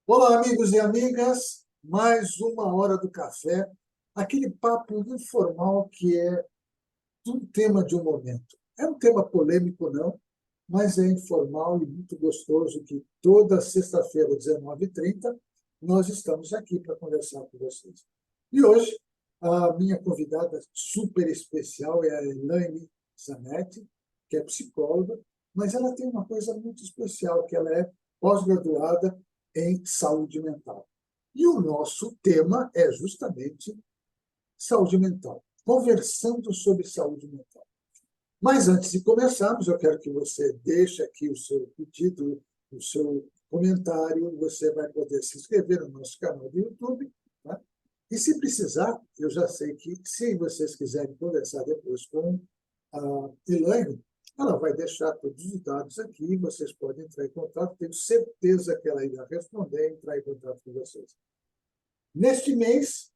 Olá, amigos e amigas. Mais uma hora do café, aquele papo informal que é um tema de um momento. É um tema polêmico, não, mas é informal e muito gostoso que toda sexta-feira, 19h30, nós estamos aqui para conversar com vocês. E hoje, a minha convidada super especial é a Elaine Zanetti, que é psicóloga, mas ela tem uma coisa muito especial, que ela é pós-graduada em saúde mental. E o nosso tema é justamente saúde mental, conversando sobre saúde mental. Mas antes de começarmos, eu quero que você deixe aqui o seu pedido, o seu comentário. Você vai poder se inscrever no nosso canal do YouTube. Tá? E se precisar, eu já sei que, se vocês quiserem conversar depois com a Elaine, ela vai deixar todos os dados aqui, vocês podem entrar em contato. Tenho certeza que ela irá responder e entrar em contato com vocês. Neste mês,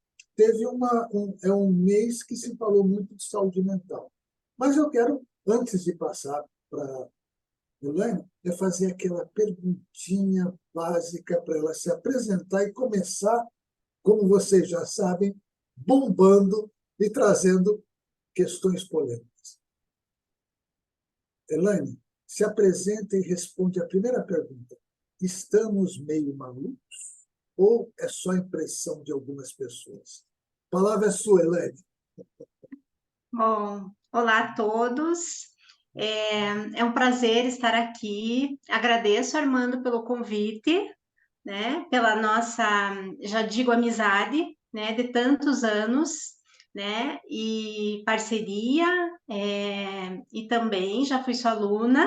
é um mês que se falou muito de saúde mental. Mas eu quero, antes de passar para a Elaine, fazer aquela perguntinha básica para ela se apresentar e começar, como vocês já sabem, bombando e trazendo questões polêmicas. Elaine, se apresenta e responde a primeira pergunta. Estamos meio malucos ou é só impressão de algumas pessoas? A palavra é sua, Elaine. Bom, olá a todos. É um prazer estar aqui. Agradeço, Armando, pelo convite, né? Pela nossa, já digo, amizade, né? De tantos anos, né? E parceria, e também já fui sua aluna,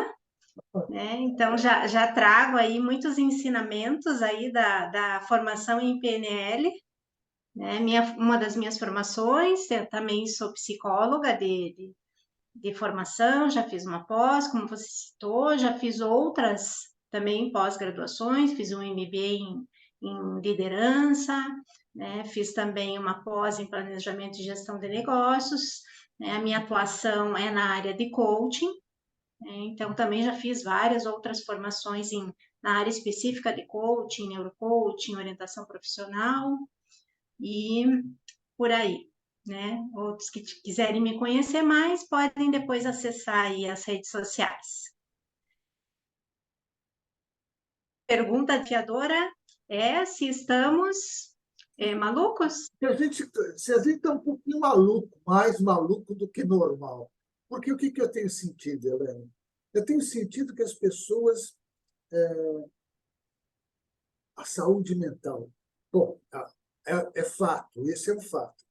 né? Então já trago aí muitos ensinamentos aí da formação em PNL, né? Uma das minhas formações, eu também sou psicóloga de formação, já fiz uma pós, como você citou, já fiz outras também pós-graduações, fiz um MBA em liderança, né? Fiz também uma pós em planejamento e gestão de negócios, né? A minha atuação é na área de coaching, né? Então também já fiz várias outras formações na área específica de coaching, neurocoaching, orientação profissional, e por aí, né? Outros que quiserem me conhecer mais podem depois acessar aí as redes sociais. Pergunta desafiadora é se estamos malucos? Se a gente está um pouquinho maluco, mais maluco do que normal. Porque o que eu tenho sentido, Helena? Eu tenho sentido que as pessoas, a saúde mental, bom, é fato, esse é um fato.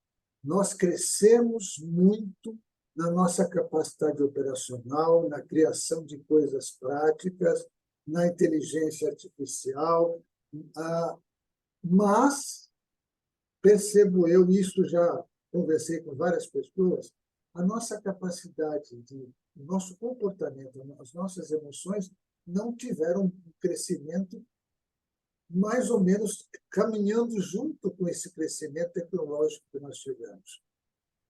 Nós crescemos muito na nossa capacidade operacional, na criação de coisas práticas, na inteligência artificial, mas percebo eu, isso já conversei com várias pessoas, a nossa capacidade o nosso comportamento, as nossas emoções não tiveram um crescimento mais ou menos caminhando junto com esse crescimento tecnológico que nós tivemos.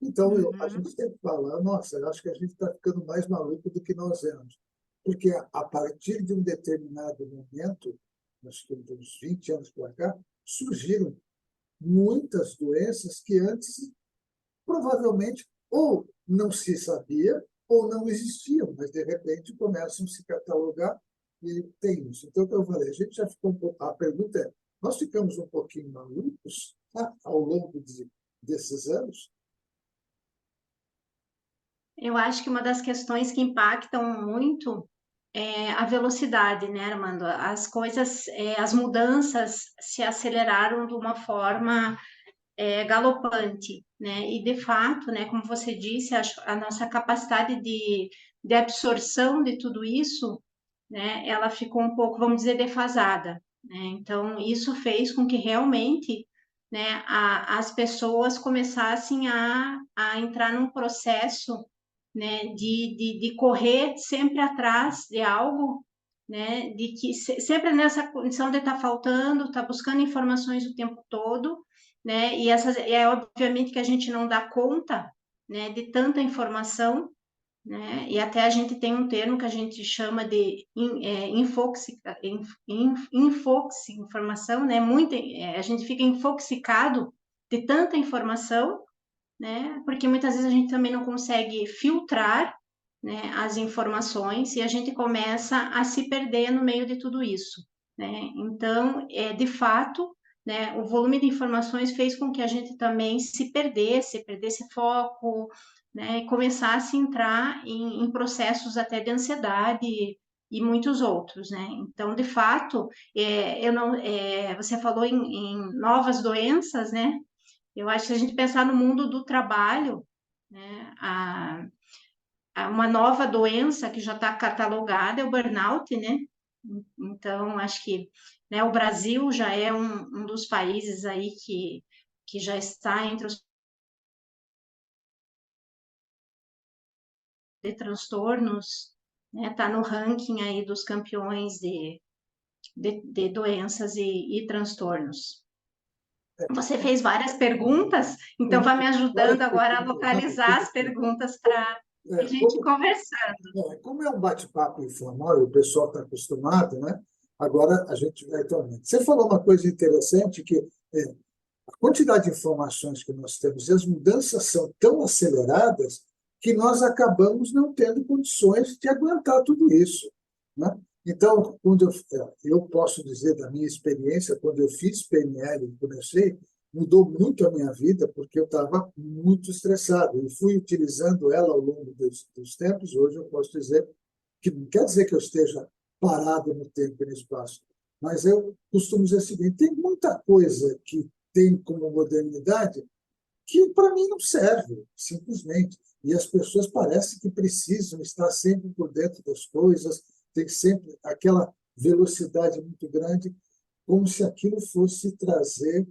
Então, a Uhum. gente sempre fala, nossa, eu acho que a gente está ficando mais maluco do que nós éramos. Porque a partir de um determinado momento, acho que de uns 20 anos para cá, surgiram muitas doenças que antes provavelmente ou não se sabia ou não existiam, mas de repente começam a se catalogar e tem isso. Então, como eu falei, a gente já ficou um pouco. A pergunta é: nós ficamos um pouquinho malucos, tá, ao longo desses anos? Eu acho que uma das questões que impactam muito é a velocidade, né, Armando? As coisas, as mudanças se aceleraram de uma forma galopante, né? E de fato, né, como você disse, a nossa capacidade de absorção de tudo isso, né, ela ficou um pouco, vamos dizer, defasada, né? Então, isso fez com que realmente, né, as pessoas começassem a entrar num processo, né, de correr sempre atrás de algo, né, de que sempre nessa condição de estar faltando, estar buscando informações o tempo todo, né, e essas, é obviamente que a gente não dá conta, né, de tanta informação, né? E até a gente tem um termo que a gente chama de informação, né? A gente fica infoxicado de tanta informação, né? Porque muitas vezes a gente também não consegue filtrar, né, as informações e a gente começa a se perder no meio de tudo isso, né? Então, de fato, né, o volume de informações fez com que a gente também perdesse foco, né, e começasse a entrar em processos até de ansiedade e muitos outros, né? Então, de fato, eu não, você falou em novas doenças, né? Eu acho que se a gente pensar no mundo do trabalho, né, uma nova doença que já está catalogada é o burnout, né? Então, acho que, né, o Brasil já é um dos países aí que já está entre os de transtornos, né? Está no ranking aí dos campeões de doenças e transtornos. Você fez várias perguntas, então vai me ajudando Várias agora a perguntas. localizar as perguntas para a gente Como, conversar. como é um bate-papo informal e o pessoal está acostumado, né? Agora a gente vai atualmente. Você falou uma coisa interessante que é, a quantidade de informações que nós temos e as mudanças são tão aceleradas que nós acabamos não tendo condições de aguentar tudo isso, né? Então, eu posso dizer da minha experiência, quando eu fiz PNL e comecei, mudou muito a minha vida, porque eu estava muito estressado e fui utilizando ela ao longo dos tempos. Hoje eu posso dizer que não quer dizer que eu esteja parado no tempo e no espaço, mas eu costumo dizer o seguinte: tem muita coisa que tem como modernidade que para mim não serve, simplesmente. E as pessoas parecem que precisam estar sempre por dentro das coisas, tem sempre aquela velocidade muito grande, como se aquilo fosse trazer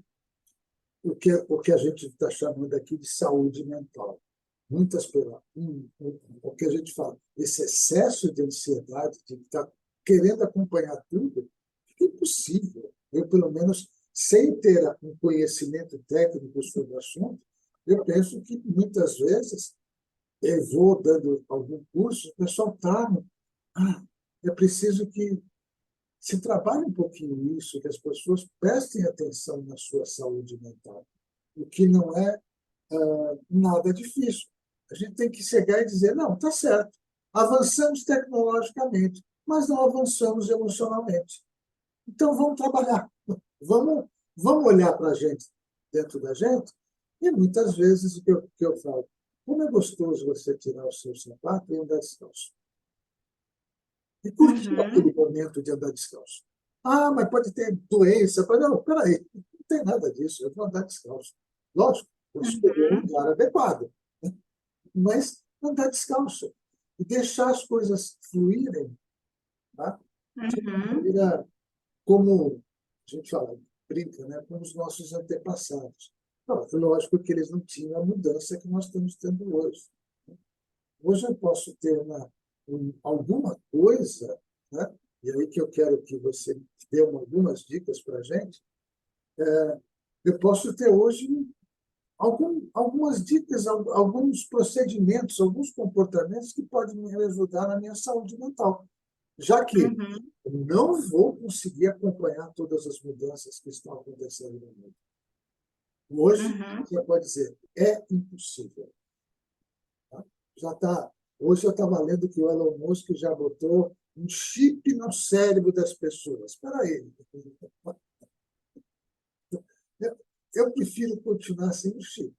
o que a gente está chamando aqui de saúde mental. Muitas pessoas, o que a gente fala, esse excesso de ansiedade, de estar querendo acompanhar tudo, é impossível. Eu, pelo menos, sem ter um conhecimento técnico sobre o assunto, eu penso que muitas vezes eu vou dando algum curso, o pessoal está. É preciso que se trabalhe um pouquinho isso, que as pessoas prestem atenção na sua saúde mental, o que não é nada difícil. A gente tem que chegar e dizer: não, está certo, avançamos tecnologicamente, mas não avançamos emocionalmente. Então vamos trabalhar, vamos, vamos olhar para a gente, dentro da gente, e muitas vezes que eu falo: como é gostoso você tirar o seu sapato e andar descalço. E curtir aquele Uhum, momento de andar descalço. Ah, mas pode ter doença. Não, peraí, não tem nada disso, eu vou andar descalço. Lógico, eu escolhi um uhum, lugar adequado, né? Mas andar descalço e deixar as coisas fluírem, tá? De uma uhum, maneira como a gente fala, brinca, né, com os nossos antepassados. Não, é lógico que eles não tinham a mudança que nós estamos tendo hoje. Hoje eu posso ter alguma coisa, né? E aí que eu quero que você dê algumas dicas para a gente. Eu posso ter hoje algumas dicas, alguns procedimentos, alguns comportamentos que podem me ajudar na minha saúde mental, já que uhum, eu não vou conseguir acompanhar todas as mudanças que estão acontecendo no mundo. Hoje, uhum. você pode dizer, é impossível. Tá? Já tá, hoje eu estava lendo que o Elon Musk já botou um chip no cérebro das pessoas. Espera aí. Eu prefiro continuar sem o chip.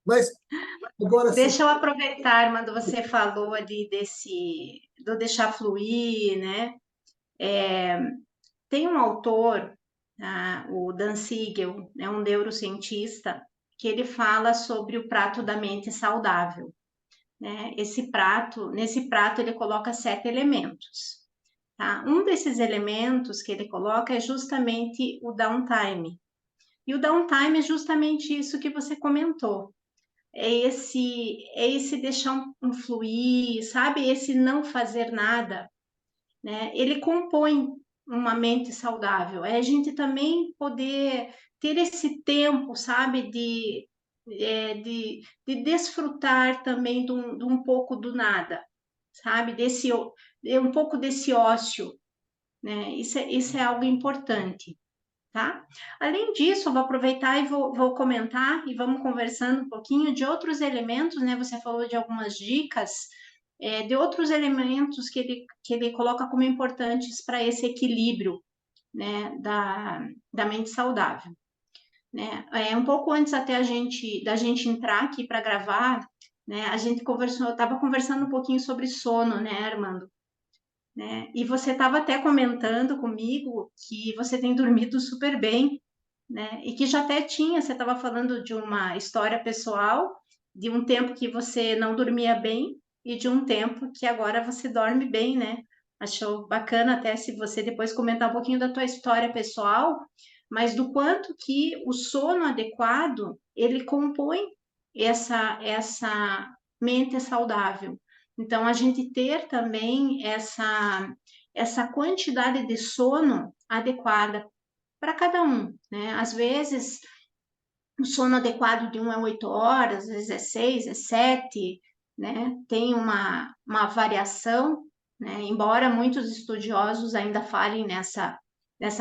Mas, agora sim, Deixa eu aproveitar, quando você falou ali do deixar fluir, né? Tem um autor, o Dan Siegel, é um neurocientista, que ele fala sobre o prato da mente saudável, né? Nesse prato ele coloca 7 elementos, tá? Um desses elementos que ele coloca é justamente o downtime. E o downtime é justamente isso que você comentou. É esse deixar um fluir, sabe? Esse não fazer nada, né? Ele compõe uma mente saudável. É a gente também poder ter esse tempo, sabe? de desfrutar também de um pouco do nada, sabe? Um pouco desse ócio, né? Isso é algo importante, tá? Além disso, eu vou aproveitar e vou comentar e vamos conversando um pouquinho de outros elementos, né? Você falou de algumas dicas, de outros elementos que ele coloca como importantes para esse equilíbrio, né, da mente saudável, né? Um pouco antes até da gente entrar aqui para gravar, né? A gente conversou, eu estava conversando um pouquinho sobre sono, né, Armando? Né? E você estava até comentando comigo que você tem dormido super bem, né? E que já até você estava falando de uma história pessoal, de um tempo que você não dormia bem e de um tempo que agora você dorme bem, né? Achou bacana até se você depois comentar um pouquinho da tua história pessoal, mas do quanto que o sono adequado, ele compõe essa mente saudável. Então, a gente ter também essa quantidade de sono adequada para cada um, né? Às vezes, o sono adequado de um é 8 horas, às vezes é 6, é 7, né? Tem uma variação, né? Embora muitos estudiosos ainda falem nessa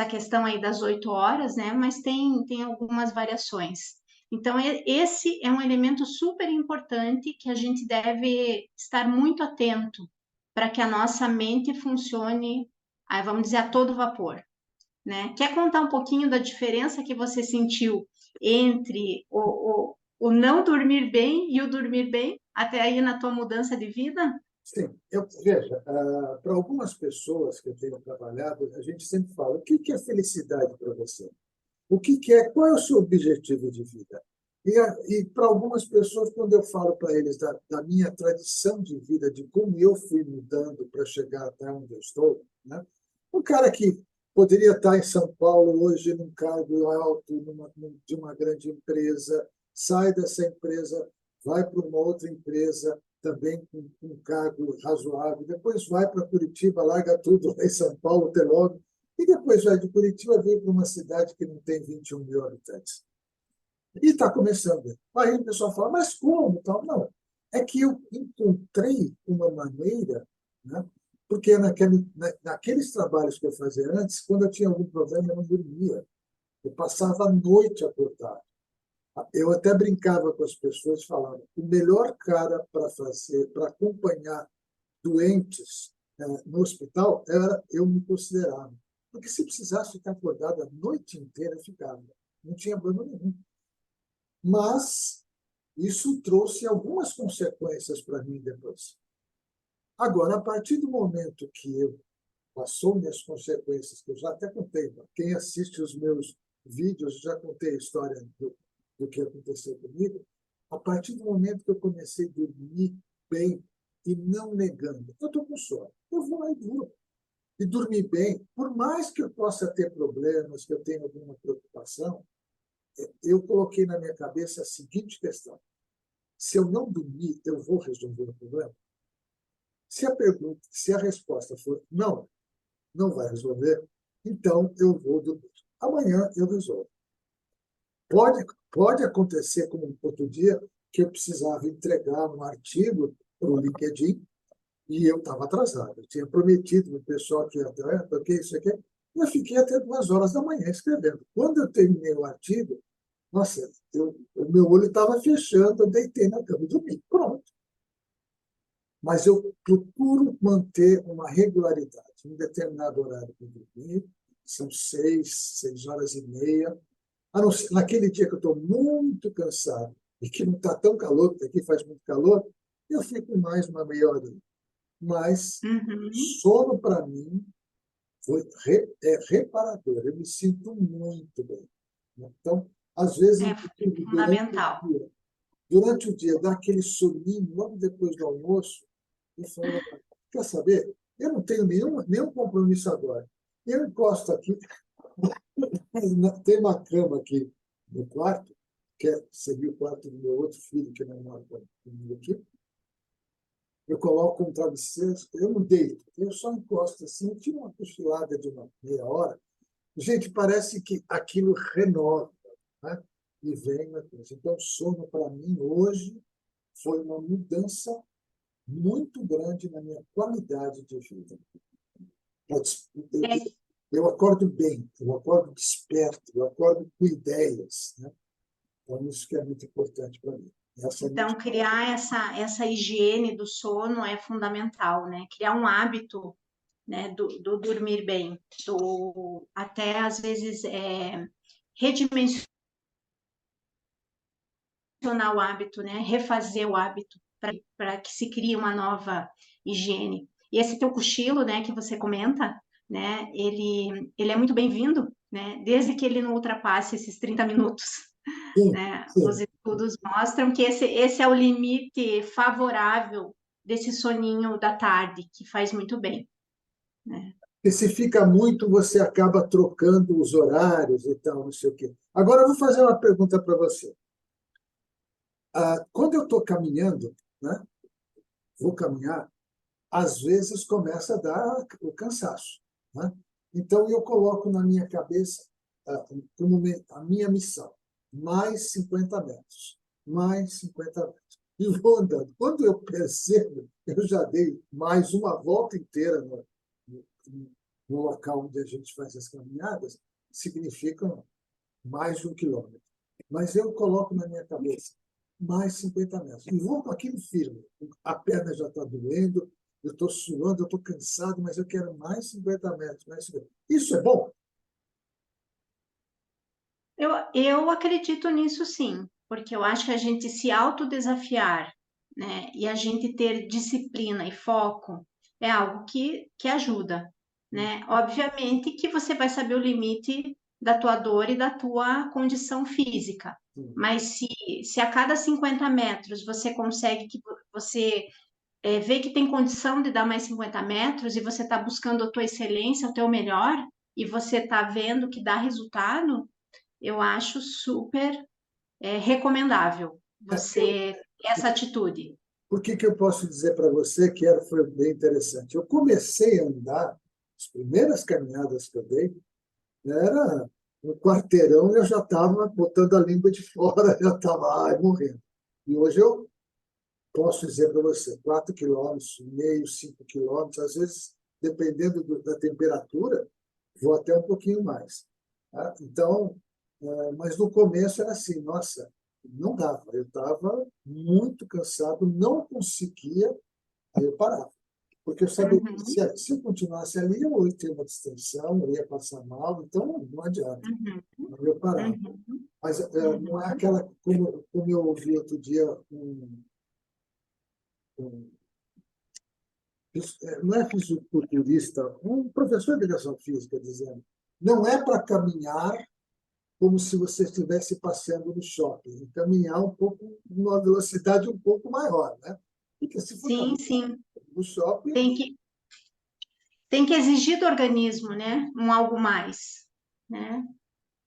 questão aí das 8 horas, né? Mas tem algumas variações. Então, esse é um elemento super importante que a gente deve estar muito atento para que a nossa mente funcione, aí vamos dizer, a todo vapor, né? Quer contar um pouquinho da diferença que você sentiu entre o não dormir bem e o dormir bem, até aí na tua mudança de vida? Sim, veja, para algumas pessoas que eu tenho trabalhado, a gente sempre fala: o que é felicidade para você? O que é, qual é o seu objetivo de vida? E para algumas pessoas, quando eu falo para eles da minha tradição de vida, de como eu fui mudando para chegar até onde eu estou, né? Um cara que poderia estar em São Paulo hoje num cargo alto de uma grande empresa, sai dessa empresa, vai para uma outra empresa também com um cargo razoável, depois vai para Curitiba, larga tudo lá em São Paulo, até logo, e depois vai de Curitiba vir para uma cidade que não tem 21 mil habitantes. E está começando. Aí o pessoal fala: mas como? Tal? Não. É que eu encontrei uma maneira, né? Porque naqueles trabalhos que eu fazia antes, quando eu tinha algum problema, eu não dormia. Eu passava a noite acordado. Eu até brincava com as pessoas, falando: o melhor cara para fazer, para acompanhar doentes no hospital, eu me considerava. Porque se precisasse ficar acordado a noite inteira, eu ficava. Não tinha problema nenhum. Mas isso trouxe algumas consequências para mim depois. Agora, a partir do momento que eu passou minhas consequências, que eu já até contei, quem assiste os meus vídeos, já contei a história do que aconteceu comigo. A partir do momento que eu comecei a dormir bem e não negando, eu estou com sono, eu vou lá e durmo. E dormir bem, por mais que eu possa ter problemas, que eu tenha alguma preocupação, eu coloquei na minha cabeça a seguinte questão: se eu não dormir, eu vou resolver o problema? Se a resposta for não, não vai resolver, então eu vou dormir. Amanhã eu resolvo. Pode acontecer, como outro dia, que eu precisava entregar um artigo para o LinkedIn e eu estava atrasado. Eu tinha prometido para o pessoal que ia até, porque isso aqui. Eu fiquei até 2 horas da manhã escrevendo. Quando eu terminei o artigo, nossa, o meu olho estava fechando, eu deitei na cama e dormi. Pronto. Mas eu procuro manter uma regularidade. Em um determinado horário para dormir, são 6 horas e meia. Naquele dia que eu estou muito cansado e que não está tão calor, porque aqui faz muito calor, eu fico mais uma meia hora. Mas Uhum. sono, para mim, é reparador. Eu me sinto muito bem. Então, às vezes, É inclusive, fundamental. durante o dia, dá aquele soninho logo depois do almoço, e fala: quer saber? Eu não tenho nenhum compromisso agora. Eu encosto aqui, tem uma cama aqui no quarto, seria o quarto do meu outro filho, que não mora comigo aqui. Eu coloco um travesseiro, eu não deito, eu só encosto assim, eu tiro uma cochilada de uma meia hora. Gente, parece que aquilo renova, né? e vem uma coisa. Então, o sono, para mim, hoje, foi uma mudança muito grande na minha qualidade de vida. É, Eu acordo bem, eu acordo desperto, eu acordo com ideias, né? Então, isso que é muito importante para mim. Essa é muito... então, criar essa higiene do sono é fundamental, né? Criar um hábito, né, do dormir bem, até às vezes redimensionar o hábito, né? Refazer o hábito para que se crie uma nova higiene. E esse teu cochilo, né, que você comenta, né, ele é muito bem-vindo, né, desde que ele não ultrapasse esses 30 minutos, Sim, né? Os sim. estudos mostram que esse é o limite favorável desse soninho da tarde, que faz muito bem, né? E se fica muito, você acaba trocando os horários e tal, não sei o quê. Agora, eu vou fazer uma pergunta para você. Quando eu estou caminhando, né, vou caminhar, às vezes começa a dar o cansaço, né? Então, eu coloco na minha cabeça como a minha missão, mais 50 metros, mais 50 metros. E vou andando. Quando eu percebo, eu já dei mais uma volta inteira no, no local onde a gente faz as caminhadas, significam mais de 1 quilômetro. Mas eu coloco na minha cabeça mais 50 metros. E vou com aquilo firme. A perna já está doendo, eu estou suando, eu estou cansado, mas eu quero mais 50 metros. Mais 50. Isso é bom? Eu acredito nisso sim, porque eu acho que a gente se autodesafiar, né, e a gente ter disciplina e foco é algo que ajuda, né? Obviamente que você vai saber o limite da tua dor e da tua condição física, mas se a cada 50 metros você consegue que você vê que tem condição de dar mais 50 metros e você está buscando a tua excelência, o teu melhor, e você está vendo que dá resultado, eu acho super recomendável Eu, você essa atitude. por que eu posso dizer para você que foi bem interessante? Eu comecei a andar, as primeiras caminhadas que eu dei, era um quarteirão e eu já estava botando a língua de fora, já estava morrendo. E hoje eu posso dizer para você, 4,5 quilômetros, 5 quilômetros, às vezes, dependendo da temperatura, vou até um pouquinho mais. Tá? Então, mas no começo era assim, nossa, não dava, eu estava muito cansado, não conseguia, aí eu parava. Porque eu sabia que Uhum, se eu continuasse ali, eu ia ter uma distensão, eu ia passar mal, então não adianta. uhum, Aí eu parava. uhum, Mas não é uhum. aquela, como eu ouvi outro dia um não é fisiculturista, um professor de educação física dizendo, não é para caminhar como se você estivesse passeando no shopping, caminhar um pouco, numa velocidade um pouco maior, né? Porque se for Sim, caminhar sim. no shopping, Tem que, tem que exigir do organismo, né? Um algo mais, né?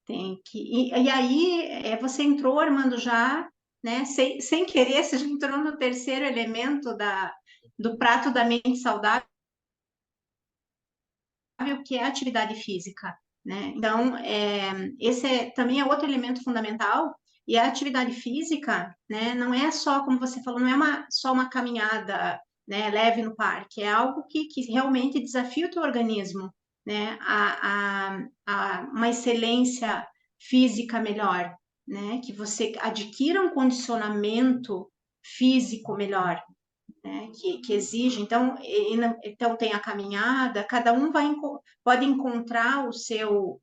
Tem que. E aí, você entrou, Armando, já, né? Sem querer, você já entrou no terceiro elemento do prato da mente saudável, que é a atividade física, né? Então, também é outro elemento fundamental. E a atividade física, né, não é só, como você falou, não é só uma caminhada, né, leve no parque, é algo que realmente desafia o teu organismo, né, uma excelência física melhor, né, que você adquira um condicionamento físico melhor, né, que exige. Então, então tem a caminhada, cada um pode encontrar o seu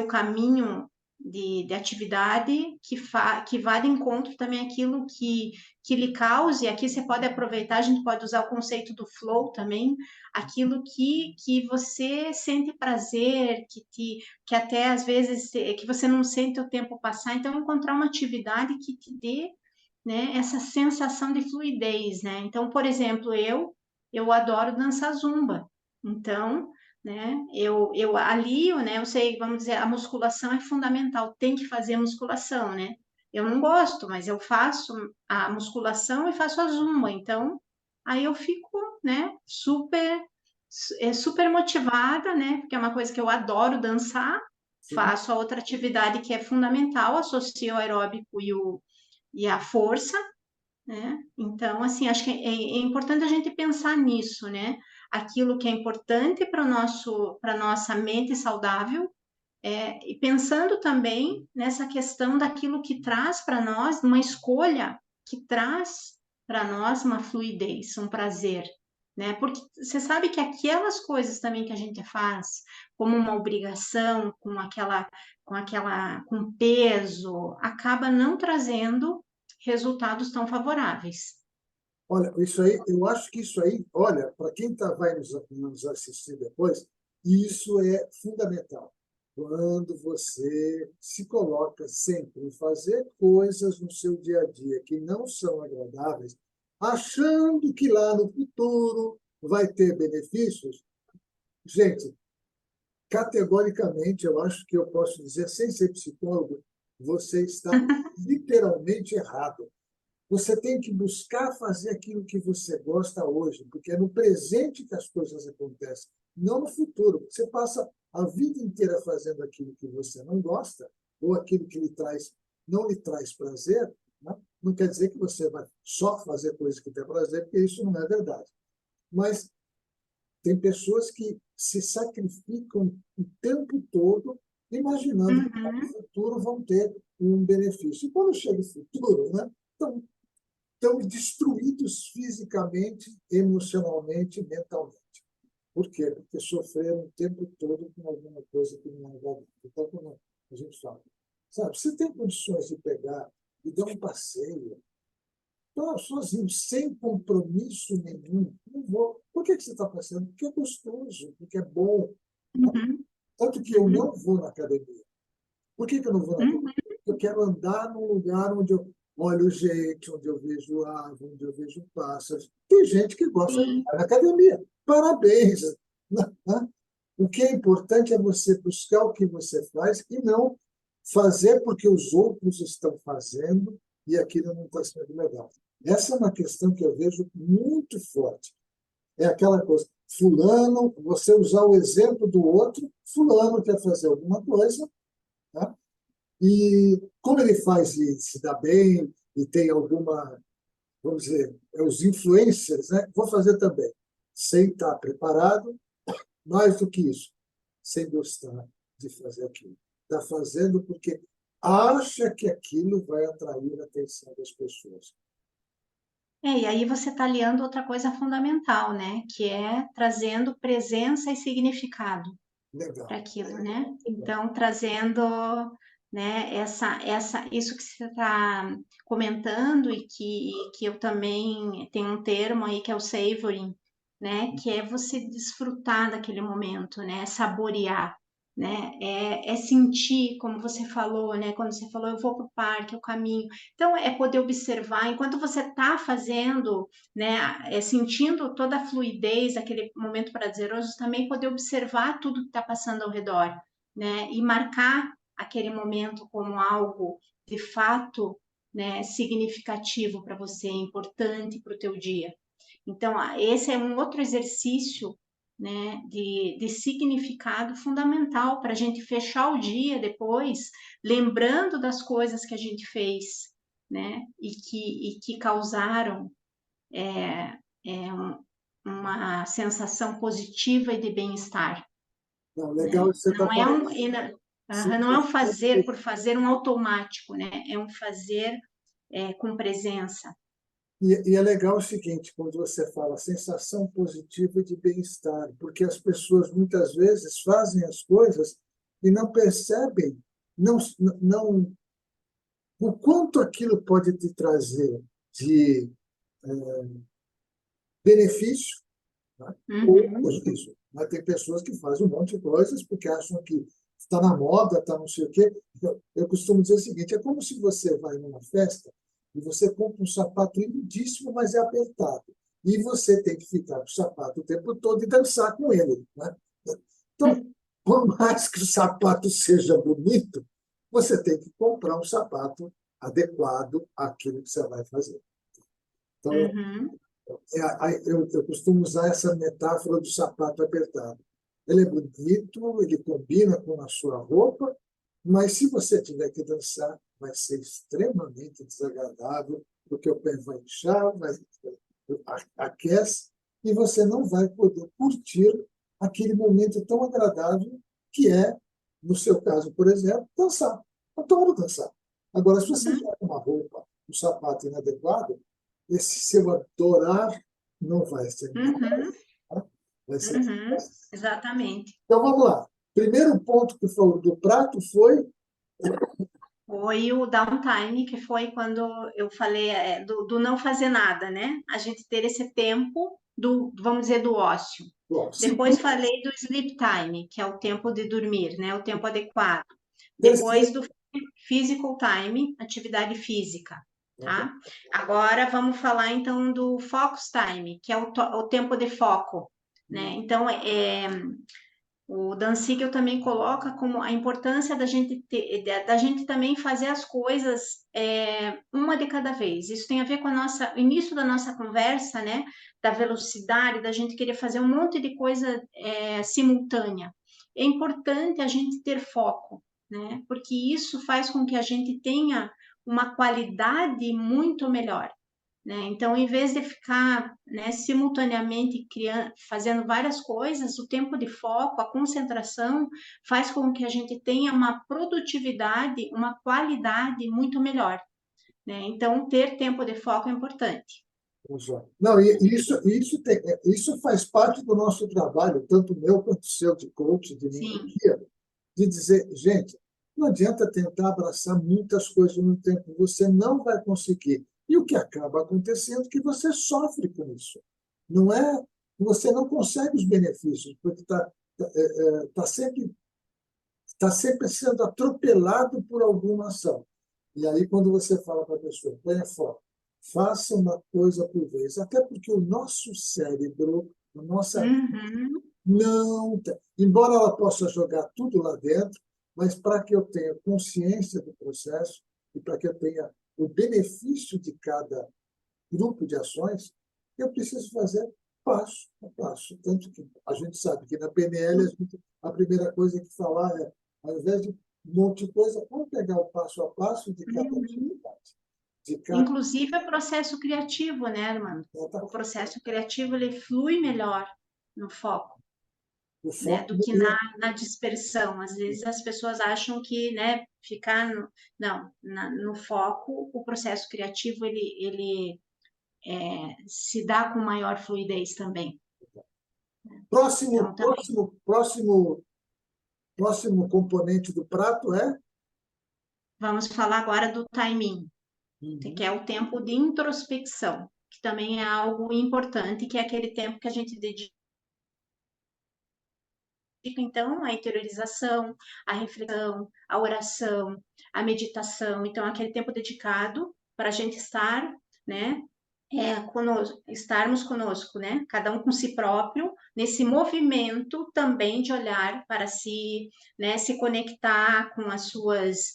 caminho de atividade que vá de encontro também aquilo que lhe cause. Aqui você pode aproveitar, a gente pode usar o conceito do flow também, aquilo que você sente prazer, que até às vezes que você não sente o tempo passar. Então, encontrar uma atividade que te dê, né, essa sensação de fluidez, né? Então, por exemplo, eu adoro dançar zumba. Então, né, eu alio, né? Eu sei, vamos dizer, a musculação é fundamental, tem que fazer a musculação, né? Eu não gosto, mas eu faço a musculação e faço a zumba. Então, aí eu fico, né, super motivada, né? Porque é uma coisa que eu adoro dançar, sim. faço a outra atividade que é fundamental, associo o aeróbico e a força, né? Então, assim, acho que é importante a gente pensar nisso, né? Aquilo que é importante para nossa mente saudável, e pensando também nessa questão daquilo que traz para nós uma escolha que traz para nós uma fluidez, um prazer, né? Porque você sabe que aquelas coisas também que a gente faz como uma obrigação, com peso, acaba não trazendo resultados tão favoráveis. Olha, isso aí, eu acho que isso aí, olha, para quem vai nos assistir depois, isso é fundamental. Quando você se coloca sempre em fazer coisas no seu dia a dia que não são agradáveis, achando que lá no futuro vai ter benefícios, gente, categoricamente, eu acho que eu posso dizer, sem ser psicólogo, você está literalmente errado. Você tem que buscar fazer aquilo que você gosta hoje, porque é no presente que as coisas acontecem, não no futuro. Você passa a vida inteira fazendo aquilo que você não gosta, ou aquilo que não lhe traz prazer, né? Não quer dizer que você vai só fazer coisas que têm prazer, porque isso não é verdade. Mas tem pessoas que se sacrificam o tempo todo, imaginando que no Uhum, futuro vão ter um benefício. E quando chega o futuro, né? Então, estão destruídos fisicamente, emocionalmente, mentalmente. Por quê? Porque sofreram o tempo todo com alguma coisa que não é verdade. Então, como a gente fala, sabe, você tem condições de pegar e dar um passeio, então, sozinho, sem compromisso nenhum, não vou. Por que você está passeando? Porque é gostoso, porque é bom. uhum, Tanto que eu uhum, não vou na academia. Por que eu não vou na academia? uhum, Eu quero andar num lugar onde eu olho gente, onde eu vejo ave, onde eu vejo pássaros. Tem gente que gosta de sim, estar na academia. Parabéns! Né? O que é importante é você buscar o que você faz e não fazer porque os outros estão fazendo e aquilo não está sendo legal. Essa é uma questão que eu vejo muito forte. É aquela coisa, fulano, você usar o exemplo do outro, fulano quer fazer alguma coisa, tá? E como ele faz e se dá bem e tem alguma, vamos dizer, os influencers, né? Vou fazer também, sem estar preparado, mais do que isso, sem gostar de fazer aquilo. Está fazendo porque acha que aquilo vai atrair a atenção das pessoas. E aí você está aliando outra coisa fundamental, né? Que é trazendo presença e significado para Legal. aquilo, né? Então, trazendo, né, isso que você está comentando que eu também tenho um termo aí que é o savoring, né? Que é você desfrutar daquele momento, né? Saborear. Né? É sentir, como você falou, né? Quando você falou, eu vou para o parque, eu caminho. Então, é poder observar, enquanto você está fazendo, né, sentindo toda a fluidez, aquele momento prazeroso, também poder observar tudo que está passando ao redor, né, e marcar aquele momento como algo de fato, né, significativo para você, importante para o teu dia. Então, esse é um outro exercício, né, de significado fundamental para a gente fechar o dia depois, lembrando das coisas que a gente fez, né, e que causaram é, uma sensação positiva e de bem-estar, Não, né? legal isso que você está falando. Não é um Sensação fazer por fazer um automático, né? É um fazer com presença. E é legal o seguinte, quando você fala sensação positiva de bem-estar, porque as pessoas muitas vezes fazem as coisas e não percebem não, não, o quanto aquilo pode te trazer de benefício, né? Ou Uhum, prejuízo. Mas tem pessoas que fazem um monte de coisas porque acham que está na moda, está não sei o quê. Eu costumo dizer o seguinte, é como se você vai numa festa e você compra um sapato lindíssimo, mas é apertado. E você tem que ficar com o sapato o tempo todo e dançar com ele. Né? Então, por mais que o sapato seja bonito, você tem que comprar um sapato adequado àquilo que você vai fazer. Então, uhum, eu costumo usar essa metáfora do sapato apertado. ele é bonito, ele combina com a sua roupa, mas se você tiver que dançar, vai ser extremamente desagradável, porque o pé vai inchar, aquece, e você não vai poder curtir aquele momento tão agradável que é, no seu caso, por exemplo, dançar. Eu adoro dançar. Agora, se você Uhum, tiver uma roupa, um sapato inadequado, esse seu adorar não vai ser igual, uhum, tá? Vai ser. uhum, exatamente. Então, vamos lá. Primeiro ponto que falou do prato foi. Foi o downtime, que foi quando eu falei do não fazer nada, né? A gente ter esse tempo vamos dizer, do ócio. Bom, Depois segundo, falei do sleep time, que é o tempo de dormir, né? O tempo adequado. Depois terceiro. do physical time, atividade física, tá? Agora vamos falar então do focus time, que é o tempo de foco, né? Então, o Dan Siegel também coloca como a importância da gente da gente também fazer as coisas uma de cada vez. Isso tem a ver com o início da nossa conversa, né? Da velocidade, da gente querer fazer um monte de coisa simultânea. É importante a gente ter foco, né? Porque isso faz com que a gente tenha uma qualidade muito melhor, né? Então, em vez de ficar, né, simultaneamente fazendo várias coisas, o tempo de foco, a concentração, faz com que a gente tenha uma produtividade, uma qualidade muito melhor, né? Então, ter tempo de foco é importante. Não, e isso faz parte do nosso trabalho, tanto meu quanto seu, de coach, de Sim. mentoria, de dizer, gente, não adianta tentar abraçar muitas coisas no tempo, você não vai conseguir. E o que acaba acontecendo é que você sofre com isso. Não é, você não consegue os benefícios, porque tá sempre sendo atropelado por alguma ação. E aí, quando você fala para a pessoa, ponha foco, faça uma coisa por vez, até porque o nosso cérebro, a nossa Uhum, não, embora ela possa jogar tudo lá dentro, mas para que eu tenha consciência do processo e para que eu tenha o benefício de cada grupo de ações, eu preciso fazer passo a passo. Tanto que a gente sabe que na PNL a primeira coisa que falar é, ao invés de um monte de coisa, vamos pegar o passo a passo de cada uhum. atividade. De cada. Inclusive o processo criativo, né, Armando? O processo criativo ele flui melhor no foco, O né, foco do que na dispersão. Às vezes as pessoas acham que, né, ficar não, no foco, o processo criativo ele se dá com maior fluidez também. próximo, Então, também próximo, próximo, próximo componente do prato é. vamos falar agora do timing, que Uhum. é o tempo de introspecção, que também é algo importante, que é aquele tempo que a gente dedica então a interiorização, a reflexão, a oração, a meditação. Então, aquele tempo dedicado para a gente estar, né, conosco, estarmos conosco, né, cada um com si próprio, nesse movimento também de olhar para si, né, se conectar com as suas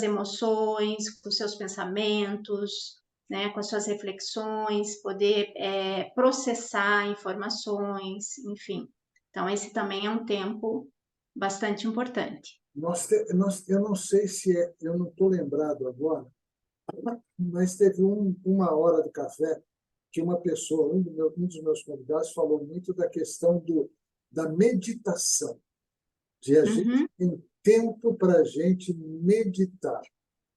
emoções, com os seus pensamentos, né, com as suas reflexões, poder processar informações, enfim. Então, esse também é um tempo bastante importante. Eu não sei se é, eu não estou lembrado agora, mas teve uma hora do café que uma pessoa, um dos meus convidados, falou muito da questão da meditação, de a gente Uhum, ter um tempo para a gente meditar.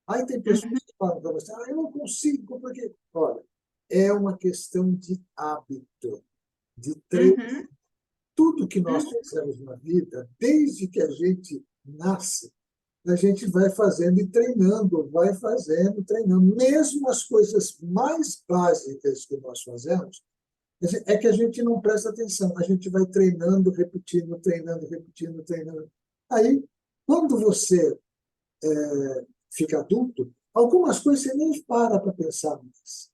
Aí tem pessoas uhum, que falam para você, eu não consigo, porque, olha, é uma questão de hábito, de treino. uhum, Tudo que nós uhum, fazemos na vida, desde que a gente nasce, a gente vai fazendo e treinando, vai fazendo, treinando. Mesmo as coisas mais básicas que nós fazemos, é que a gente não presta atenção. A gente vai treinando, repetindo, treinando, repetindo, treinando. Aí, quando você fica adulto, algumas coisas você nem para pensar mais.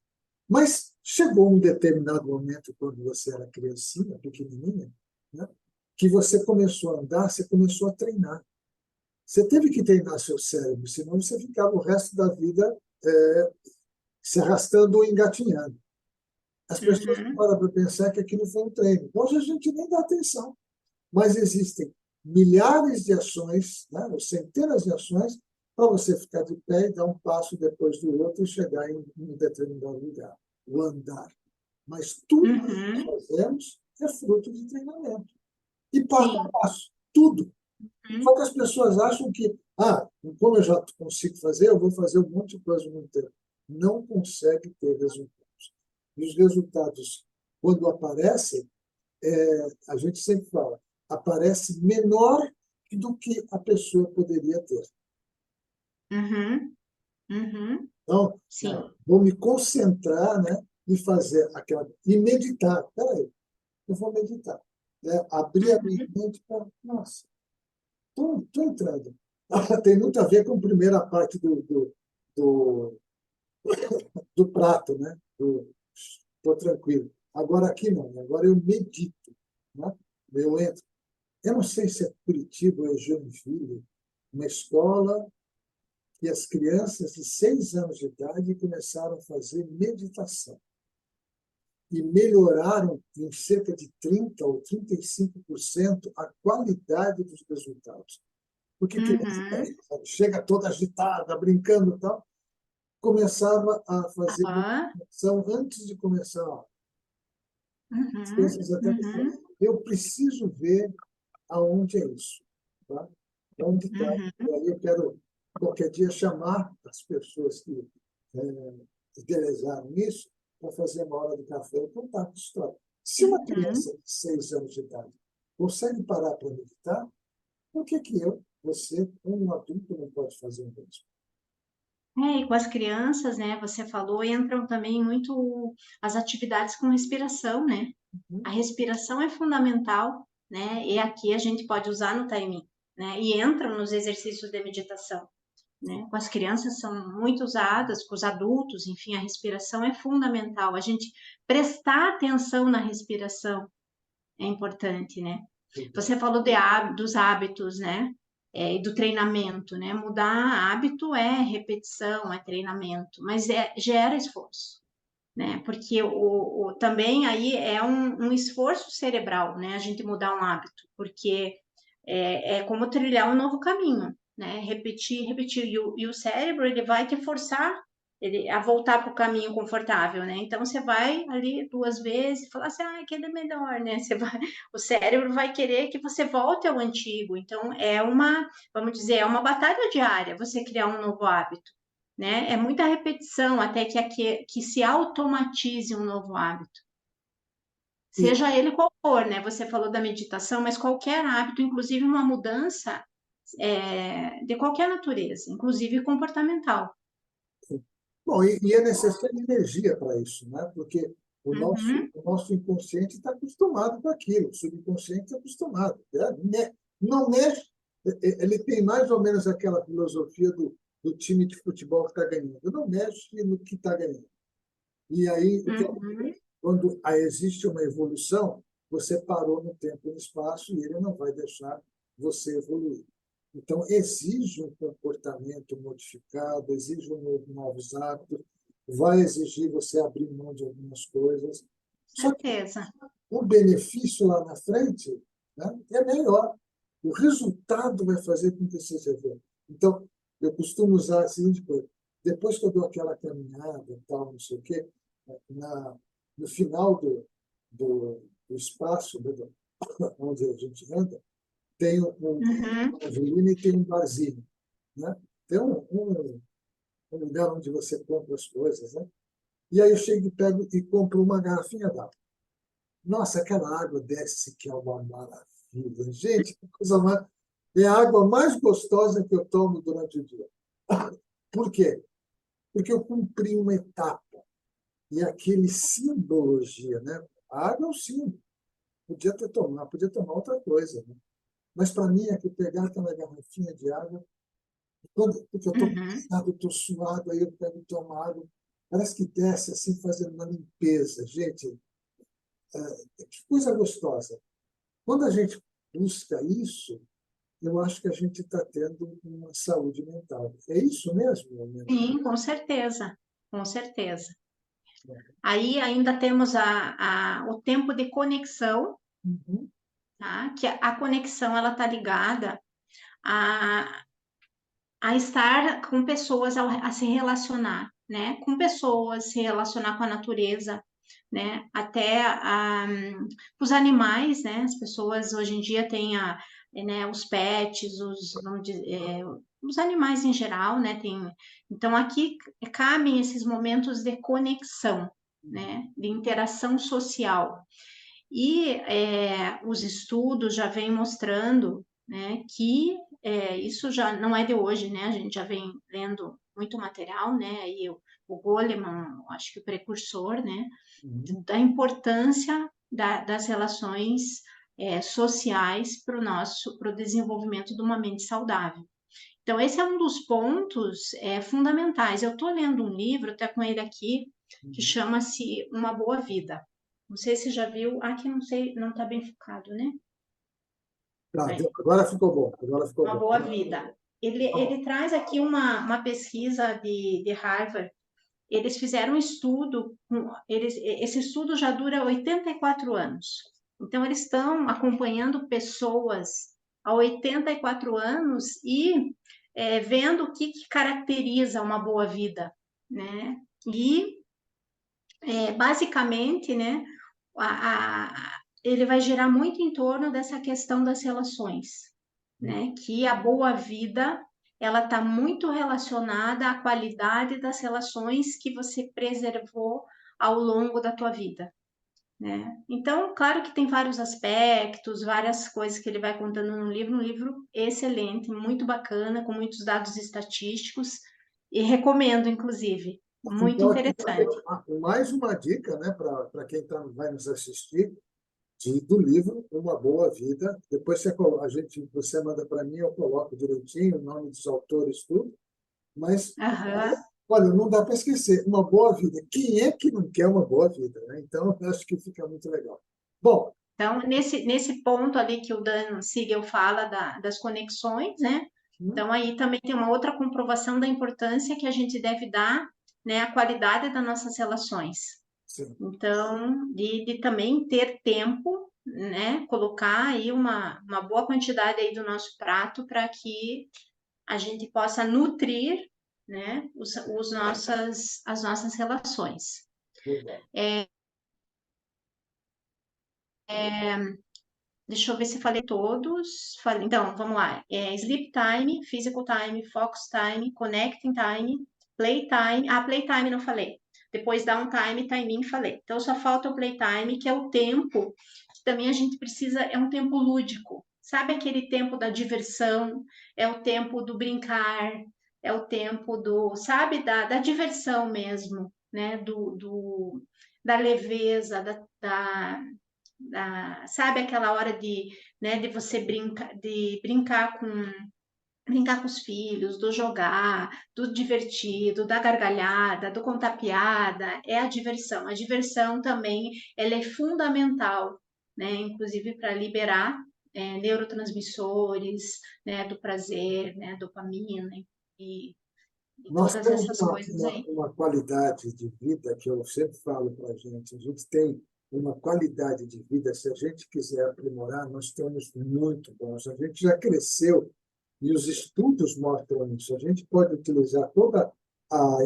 Mas chegou um determinado momento, quando você era criancinha, pequenininha, né, que você começou a andar, você começou a treinar. Você teve que treinar seu cérebro, senão você ficava o resto da vida se arrastando ou engatinhando. As pessoas uhum. param para pensar que aquilo foi um treino. Hoje a gente nem dá atenção. mas existem milhares de ações, né, ou centenas de ações, para você ficar de pé e dar um passo depois do outro e chegar em um determinado lugar, o andar. Mas tudo que Uhum. fazemos é fruto de treinamento. E passo a Sim. passo, tudo. Só Uhum. que as pessoas acham que, como eu já consigo fazer, eu vou fazer um monte de coisa ao mesmo tempo. Não consegue ter resultados. E os resultados, quando aparecem, a gente sempre fala, aparece menor do que a pessoa poderia ter. Uhum. Uhum. Então, Sim. vou me concentrar, né, e fazer aquela. E meditar. Peraí, eu vou meditar. Abrir a minha Uhum. mente para. Nossa, estou entrando. Tem muito a ver com a primeira parte do, do prato, né? Estou tranquilo. Agora aqui não, agora eu medito. Né? Eu entro. Eu não sei se é Curitiba ou é Joinville, uma escola que as crianças de 6 anos de idade começaram a fazer meditação e melhoraram em cerca de 30% ou 35% a qualidade dos resultados. Porque criança Uhum. chega toda agitada, brincando e tal, começava a fazer Aham. meditação antes de começar a aula. As Uhum. crianças até diziam, Uhum. eu preciso ver aonde é isso, tá? Onde está? Uhum. E aí eu quero, qualquer dia, chamar as pessoas que idealizaram isso para fazer uma hora de café e contar a história. Se uma Uhum. criança de 6 anos de idade consegue parar para meditar, por que que eu, você, um adulto, não pode fazer o mesmo? E com as crianças, né, você falou, entram também muito as atividades com respiração, né? A Uhum. respiração é fundamental, né? E aqui a gente pode usar no timing, né? E entram nos exercícios de meditação, né? Com as crianças são muito usadas, com os adultos, enfim, a respiração é fundamental. A gente prestar atenção na respiração é importante, né? Você falou dos hábitos, né? E do treinamento, né? Mudar hábito é repetição, é treinamento, mas gera esforço, né? Porque também aí é um esforço cerebral, né? A gente mudar um hábito, porque é como trilhar um novo caminho, né? Repetir, repetir, e o cérebro ele vai te forçar ele, a voltar para o caminho confortável, né? Então você vai ali 2 vezes e fala assim, aquele é melhor, né? Você vai, o cérebro vai querer que você volte ao antigo. Então vamos dizer, é uma batalha diária você criar um novo hábito, né? É muita repetição até que se automatize um novo hábito. E, Seja ele qual for, né? Você falou da meditação, mas qualquer hábito, inclusive uma mudança de qualquer natureza, inclusive comportamental. bom, e é necessária energia para isso, né? Porque Uhum, o nosso inconsciente está acostumado com aquilo, o subconsciente está acostumado. Não mexe, ele tem mais ou menos aquela filosofia do time de futebol que está ganhando. Não mexe no que está ganhando. E aí, uhum, quando existe uma evolução, você parou no tempo e no espaço e ele não vai deixar você evoluir. Então, exige um comportamento modificado, exige novos hábitos, vai exigir você abrir mão de algumas coisas. Só que certeza. o benefício lá na frente, né, é melhor. O resultado vai fazer com que seja bom. Então, eu costumo usar a seguinte coisa: depois que eu dou aquela caminhada, tal, não sei o quê, na, no final do espaço onde a gente anda, tem Uhum, uma gasolina e tem um barzinho, né? Tem um lugar onde você compra as coisas, né? E aí eu chego e pego e compro uma garrafinha d'água. Nossa, aquela água desce que é uma maravilha. Gente, que coisa mais... É a água mais gostosa que eu tomo durante o dia. Por quê? Porque eu cumpri uma etapa. E aquele simbologia, né? A água é um símbolo. Podia tomar outra coisa, né? Mas para mim é que pegar aquela garrafinha de água, porque eu estou uhum. cansado, estou suado, aí eu pego e tomo água, parece que desce assim, fazendo uma limpeza. Gente, que coisa gostosa. Quando a gente busca isso, eu acho que a gente está tendo uma saúde mental. É isso mesmo, né? Sim, com certeza, com certeza. Aí ainda temos o tempo de conexão, Uhum. tá? Que a conexão ela está ligada a, a estar com pessoas, a se relacionar, né? Com pessoas, se relacionar com a natureza, né? Até os animais, né? As pessoas hoje em dia têm né, os pets, vamos dizer, os animais em geral, né? Então aqui cabem esses momentos de conexão, né? De interação social. E os estudos já vêm mostrando, né, que isso já não é de hoje, né? A gente já vem lendo muito material, né? E o Goleman, acho que o precursor, né? Uhum. Da importância das relações sociais para o desenvolvimento de uma mente saudável. Então, esse é um dos pontos fundamentais. Eu estou lendo um livro, até com ele aqui, que Uhum. chama-se Uma Boa Vida. Não sei se já viu. Aqui não sei, não está bem focado, né? Tá, É, agora ficou bom, agora ficou Uma bom. Boa Vida. Ele traz aqui uma pesquisa de Harvard. Eles fizeram um estudo, esse estudo já dura 84 anos. Então, eles estão acompanhando pessoas há 84 anos e vendo o que caracteriza uma boa vida, né? E, basicamente, né, ele vai girar muito em torno dessa questão das relações, né? Que a boa vida ela está muito relacionada à qualidade das relações que você preservou ao longo da tua vida, né? Então, claro que tem vários aspectos, várias coisas que ele vai contando no livro, um livro excelente, muito bacana, com muitos dados estatísticos, e recomendo, inclusive, muito Então, aqui vai ter interessante. mais uma dica, né, para quem vai nos assistir, do livro Uma Boa Vida. Depois você manda para mim, eu coloco direitinho o nome dos autores, tudo. Mas, Aham. olha, não dá para esquecer, uma boa vida. Quem é que não quer uma boa vida, né? Então, eu acho que fica muito legal. Bom, Então, nesse ponto ali que o Dan Siegel fala das conexões, né? hum, Então, aí também tem uma outra comprovação da importância que a gente deve dar, né, à qualidade das nossas relações. sim, Então, de também ter tempo, né? Colocar aí uma boa quantidade aí do nosso prato para que a gente possa nutrir, né, as nossas relações. legal. Deixa eu ver se falei todos. Então, vamos lá. Sleep time, physical time, focus time, connecting time, playtime. Ah, playtime não falei. Depois downtime, timing falei. Então, só falta o playtime, que é o tempo que também a gente precisa, é um tempo lúdico. Sabe aquele tempo da diversão? É o tempo do brincar, é o tempo sabe, da diversão mesmo, né? Da leveza, sabe aquela hora né, de você brincar com os filhos, do jogar, do divertido, da gargalhada, do contar piada, é a diversão. A diversão também ela é fundamental, né, inclusive para liberar neurotransmissores, né, do prazer, né, dopamina e, e Nós todas temos essas coisas aí. uma qualidade de vida que eu sempre falo para a gente tem uma qualidade de vida, se a gente quiser aprimorar, nós temos muito bons. A gente já cresceu e os estudos mostram isso. A gente pode utilizar toda a,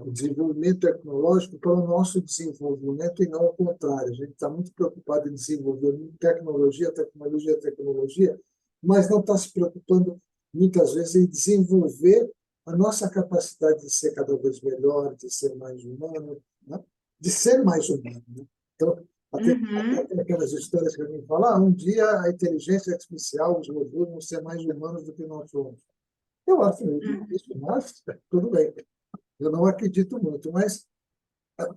o desenvolvimento tecnológico para o nosso desenvolvimento e não ao contrário. A gente está muito preocupado em desenvolver tecnologia, tecnologia, tecnologia, mas não está se preocupando muitas vezes em desenvolver a nossa capacidade de ser cada vez melhor, de ser mais humano, né? De ser mais humano. Né? Então, até Uhum, tem aquelas histórias que a gente fala, um dia a inteligência artificial, os robôs vão ser mais humanos do que nós somos. Eu acho meio uhum, difícil, mas tudo bem. Eu não acredito muito, mas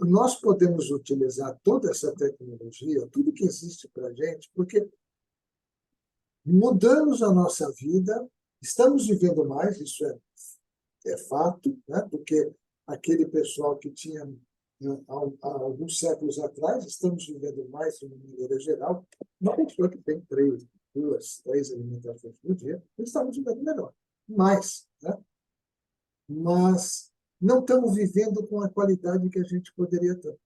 nós podemos utilizar toda essa tecnologia, tudo que existe para a gente, porque mudamos a nossa vida, estamos vivendo mais, isso é fato, né? Porque aquele pessoal que tinha há alguns séculos atrás, estamos vivendo mais de uma maneira geral. Uma pessoa que tem duas, três alimentações por dia, estamos vivendo melhor. Mais, né? Mas não estamos vivendo com a qualidade que a gente poderia ter.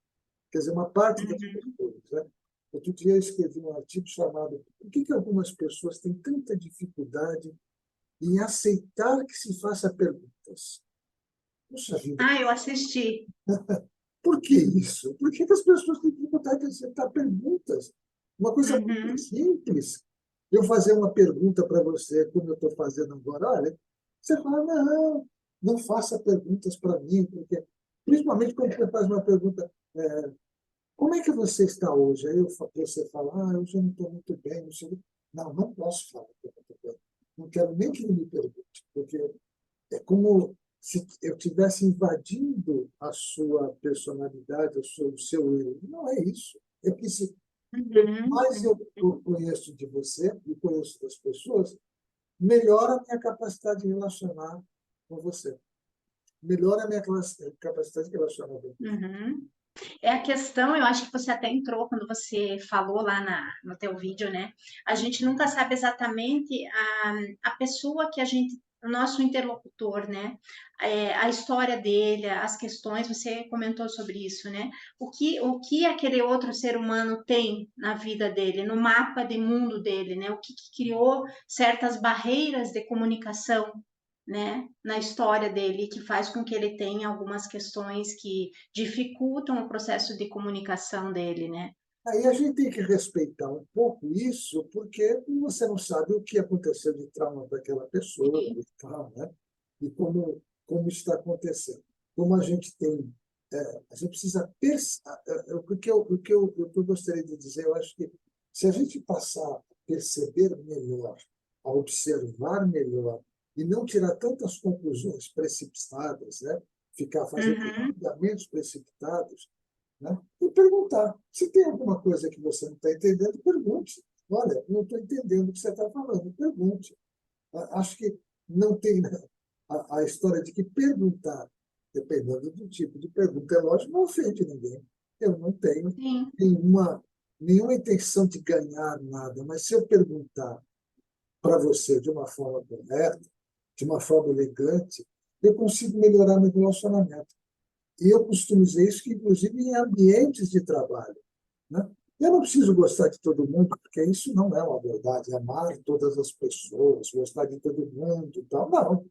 Quer dizer, uma parte das uhum. pessoas, né? Outro dia eu escrevi um artigo chamado Por que algumas pessoas têm tanta dificuldade em aceitar que se faça perguntas? Puxa vida, Ah, eu assisti. por que isso? Por que as pessoas têm dificuldade de aceitar perguntas? Uma coisa muito Uhum, simples. Eu fazer uma pergunta para você, como eu estou fazendo agora, olha, você fala, não, não faça perguntas para mim, porque, principalmente quando você faz uma pergunta, como é que você está hoje? Aí você fala, hoje eu não estou muito bem, não sei. Não, não posso falar que eu não estou bem. Não quero nem que ele me pergunte, porque é como se eu estivesse invadindo a sua personalidade, o seu eu. Não é isso. É que se uhum, mais eu conheço de você e conheço das pessoas, melhora a minha capacidade de relacionar com você. Melhora a minha capacidade de relacionar com você. uhum. É a questão, eu acho que você até entrou quando você falou lá no teu vídeo, né? A gente nunca sabe exatamente a pessoa que a gente, o nosso interlocutor, né? A história dele, as questões, você comentou sobre isso, né? O que aquele outro ser humano tem na vida dele, no mapa de mundo dele, né? O que criou certas barreiras de comunicação, né, na história dele, que faz com que ele tenha algumas questões que dificultam o processo de comunicação dele, né? Aí a gente tem que respeitar um pouco isso, porque você não sabe o que aconteceu de trauma para aquela pessoa Sim. e tal, né? E como está acontecendo. Como a gente tem, a gente precisa o que eu gostaria de dizer, eu acho que se a gente passar a perceber melhor, a observar melhor e não tirar tantas conclusões precipitadas, né? Ficar fazendo Uhum. julgamentos precipitados, né? E perguntar. Se tem alguma coisa que você não está entendendo, pergunte. Olha, não estou entendendo o que você está falando. Pergunte. Acho que não tem, né, a história de que perguntar, dependendo do tipo de pergunta, é lógico, não ofende ninguém. Eu não tenho Sim. nenhuma intenção de ganhar nada, mas se eu perguntar para você de uma forma correta, de uma forma elegante, eu consigo melhorar meu relacionamento. E eu costumo dizer isso, que, inclusive, em ambientes de trabalho, né? Eu não preciso gostar de todo mundo, porque isso não é uma verdade, amar todas as pessoas, gostar de todo mundo e tal, não.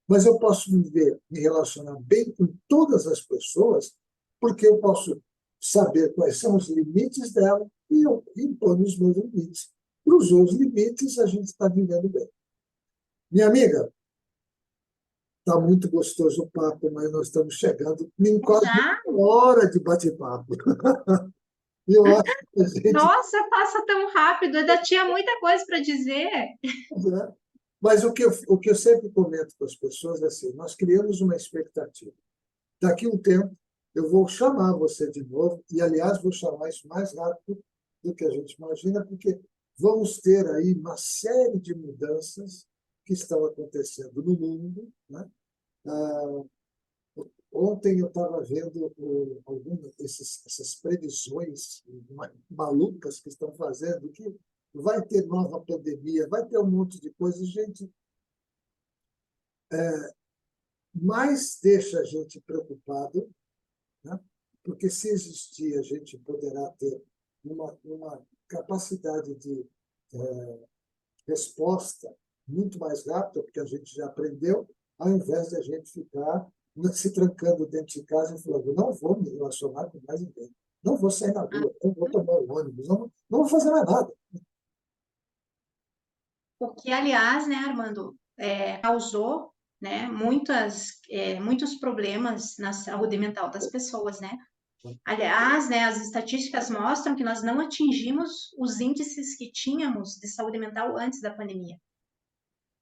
Mas eu posso viver, me relacionar bem com todas as pessoas, porque eu posso saber quais são os limites dela e eu impor os meus limites. Para os outros limites, a gente está vivendo bem. Minha amiga, está muito gostoso o papo, mas nós estamos chegando em quase Já? uma hora de bate-papo. E eu acho que a gente. Nossa, passa tão rápido, eu ainda tinha muita coisa para dizer. Né? Mas o que eu sempre comento com as pessoas é assim: nós criamos uma expectativa. Daqui a um tempo, eu vou chamar você de novo, e, aliás, vou chamar isso mais rápido do que a gente imagina, porque vamos ter aí uma série de mudanças que estão acontecendo no mundo, né? Ah, Ontem eu estava vendo algumas essas previsões malucas que estão fazendo, que vai ter nova pandemia, vai ter um monte de coisa. Gente, mais deixa a gente preocupado, né? Porque se existir, a gente poderá ter uma capacidade de resposta muito mais rápida, porque a gente já aprendeu, ao invés de a gente ficar se trancando dentro de casa e falando, não vou me relacionar com mais ninguém, não vou sair na rua, não vou tomar o ônibus, não vou fazer mais nada. O que, aliás, né, Armando, causou, né, muitos problemas na saúde mental das pessoas, né? Aliás, né, as estatísticas mostram que nós não atingimos os índices que tínhamos de saúde mental antes da pandemia,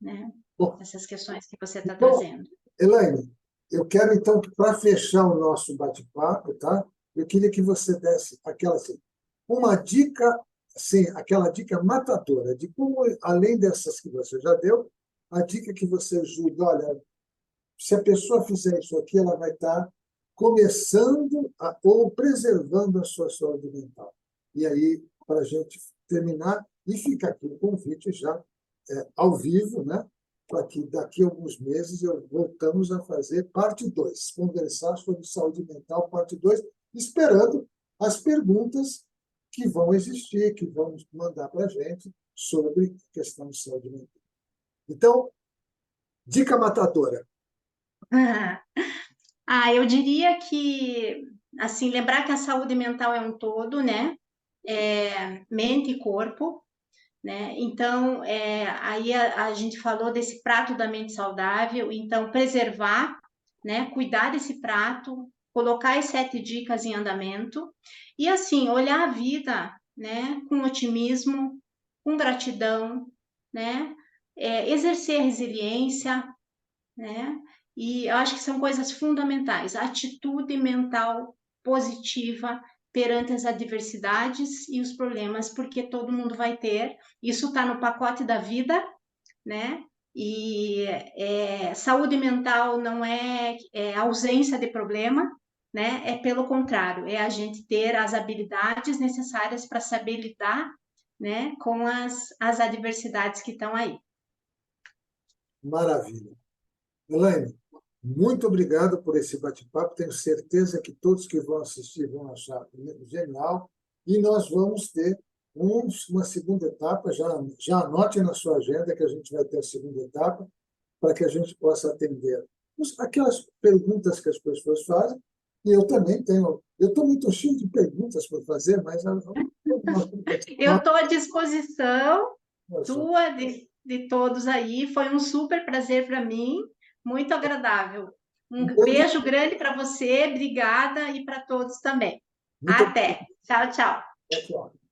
né? Bom, Essas questões que você está então, trazendo. Elaine, eu quero então que, para fechar o nosso bate-papo, tá? Eu queria que você desse aquela assim, uma dica, sim, aquela dica matadora de como, além dessas que você já deu, a dica que você julga, olha, se a pessoa fizer isso aqui, ela vai estar começando ou preservando a sua saúde mental. E aí, para a gente terminar, e fica aqui o convite já ao vivo, né? Para que daqui a alguns meses voltamos a fazer parte 2, conversar sobre saúde mental, parte 2, esperando as perguntas que vão existir, que vão mandar para a gente sobre a questão de saúde mental. Então, dica matadora. Eu diria que, assim, lembrar que a saúde mental é um todo, né? Mente e corpo, né? Então, aí a gente falou desse prato da mente saudável, então preservar, né? Cuidar desse prato, colocar as 7 dicas em andamento e assim olhar a vida, né? Com otimismo, com gratidão, né? Exercer resiliência, né? E eu acho que são coisas fundamentais, a atitude mental positiva perante as adversidades e os problemas, porque todo mundo vai ter. Isso está no pacote da vida, né? E saúde mental não é ausência de problema, né? É pelo contrário, é a gente ter as habilidades necessárias para saber lidar, né, com as adversidades que estão aí. Maravilha. Elaine, muito obrigado por esse bate-papo. Tenho certeza que todos que vão assistir vão achar genial. E nós vamos ter uma segunda etapa. Já anote na sua agenda que a gente vai ter a segunda etapa para que a gente possa atender aquelas perguntas que as pessoas fazem. E eu também tenho. Eu estou muito cheio de perguntas para fazer, mas Eu estou à disposição nossa, tua, de todos aí. Foi um super prazer para mim, muito agradável. Um um grande beijo grande para você, obrigada e para todos também. muito Até. Tchau, tchau. obrigado.